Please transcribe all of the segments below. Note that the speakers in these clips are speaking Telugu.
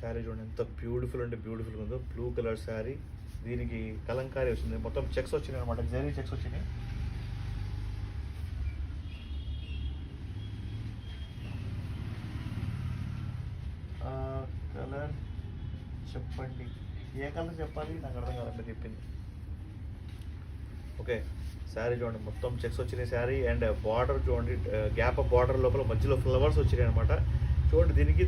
శారీ చూడండి ఎంత బ్యూటిఫుల్ అంటే బ్యూటిఫుల్గా ఉందో. బ్లూ కలర్ శారీ, దీనికి కలంకారీ వచ్చింది, మొత్తం చెక్స్ వచ్చినాయి అనమాట, జరీ చెక్స్ వచ్చినాయి. కలర్ చెప్పండి, ఏ కలర్ చెప్పాలి నాకు అర్థం కాదండి చెప్పింది. ఓకే, శారీ చూడండి మొత్తం చెక్స్ వచ్చినాయి శారీ. అండ్ బార్డర్ చూడండి, గ్యాప్ ఆఫ్ బార్డర్ లోపల మధ్యలో ఫ్లవర్స్ వచ్చినాయి అనమాట. చూడండి దీనికి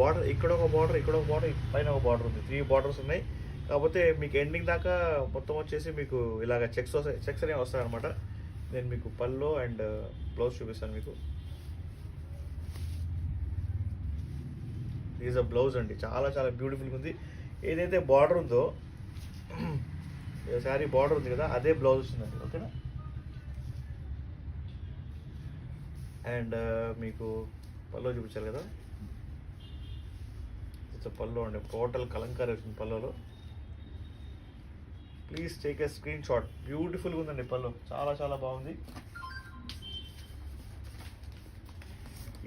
బార్డర్, ఇక్కడ ఒక బార్డర్, ఇక్కడ ఒక బార్డర్, పైన ఒక బార్డర్ ఉంది, 3 బార్డర్స్ ఉన్నాయి. కాకపోతే మీకు ఎండింగ్ దాకా మొత్తం వచ్చేసి మీకు ఇలాగ చెక్స్ అనేవి వస్తాయి అనమాట. నేను మీకు పల్లో అండ్ బ్లౌజ్ చూపిస్తాను మీకు. ఈజ్ అ బ్లౌజ్ అండి, చాలా చాలా బ్యూటిఫుల్గా ఉంది. ఏదైతే బార్డర్ ఉందో శారీ బార్డర్ ఉంది కదా, అదే బ్లౌజ్ వస్తుందండి. ఓకేనా. అండ్ మీకు పల్లో చూపించాలి కదా, ఇట్స్ పల్లో అండి, టోటల్ కలంకారీ వచ్చింది పల్లోలో. Please take a screenshot. బ్యూటిఫుల్గా ఉందండి పల్లో, చాలా చాలా బాగుంది.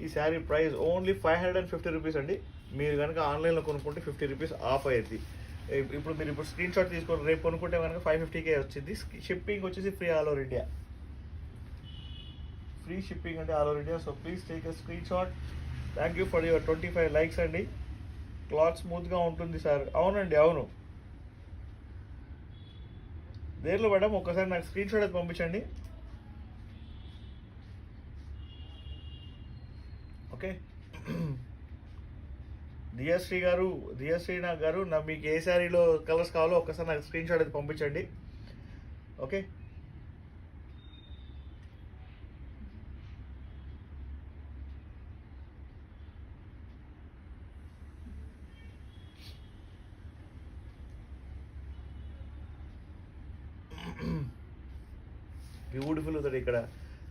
ఈ శారీ ప్రైస్ ఓన్లీ 550 రూపీస్ అండి. మీరు కనుక ఆన్లైన్లో కొనుక్కుంటే 50 రూపీస్ ఆఫ్ అయ్యేది. ఇప్పుడు స్క్రీన్ షాట్ తీసుకొని రేపు కొనుక్కుంటే కనుక 550కే వచ్చింది. షిప్పింగ్ వచ్చేసి free all over India, free shipping అంటే all over India. So please take a screenshot. Thank you for your 25 likes అండి. క్లాత్ స్మూత్గా ఉంటుంది సార్. అవునండి, అవును. దేనిలో మేడం ఒక్కసారి నాకు స్క్రీన్ షాట్ అయితే పంపించండి. ఓకే. దియశ్రీనాథ్ గారు మీకు ఏ శారీలో కలర్స్ కావాలో ఒక్కసారి నాకు స్క్రీన్ షాట్ అయితే పంపించండి. ఓకే. బ్యూటిఫుల్ ఉంది ఇక్కడ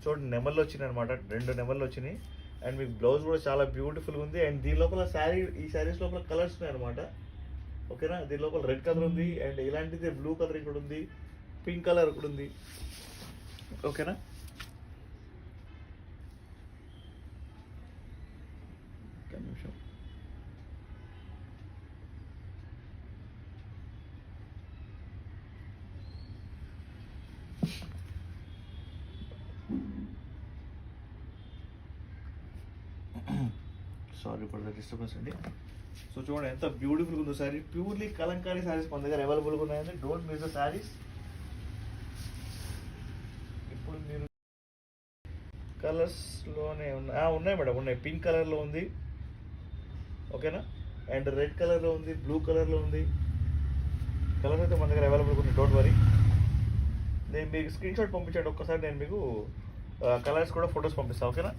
చూడండి, నెమళ్ళు వచ్చినాయి అనమాట, 2 నెమళ్ళు వచ్చినాయి. అండ్ మీకు బ్లౌజ్ కూడా చాలా బ్యూటిఫుల్గా ఉంది. అండ్ దీని లోపల ఈ శారీస్ లోపల కలర్స్ ఉన్నాయి అనమాట. ఓకేనా. దీని లోపల రెడ్ కలర్ ఉంది, అండ్ ఇలాంటిది బ్లూ కలర్ ఇక్కడ ఉంది, పింక్ కలర్ ఇక్కడ ఉంది. ఓకేనా. ఒక్క నిమిషం. సారీ ఫర్ ద డిస్టర్బెన్స్ అండి. సో చూడండి ఎంత బ్యూటిఫుల్గా ఉందో శారీ. ప్యూర్లీ కలంకారీ శారీస్ మన దగ్గర అవైలబుల్గా ఉన్నాయండి. Don't miss the saris. ఇప్పుడు మీరు కలర్స్లోనే ఉన్నాయి మేడం, ఉన్నాయి. పింక్ కలర్లో ఉంది, ఓకేనా. అండ్ రెడ్ కలర్లో ఉంది, బ్లూ కలర్లో ఉంది. కలర్స్ అయితే మన దగ్గర అవైలబుల్గా ఉంది, డోంట్ వరీ. నేను మీకు స్క్రీన్ షాట్ పంపించండి ఒక్కసారి, నేను మీకు కలర్స్ కూడా ఫొటోస్ పంపిస్తాను. ఓకేనా.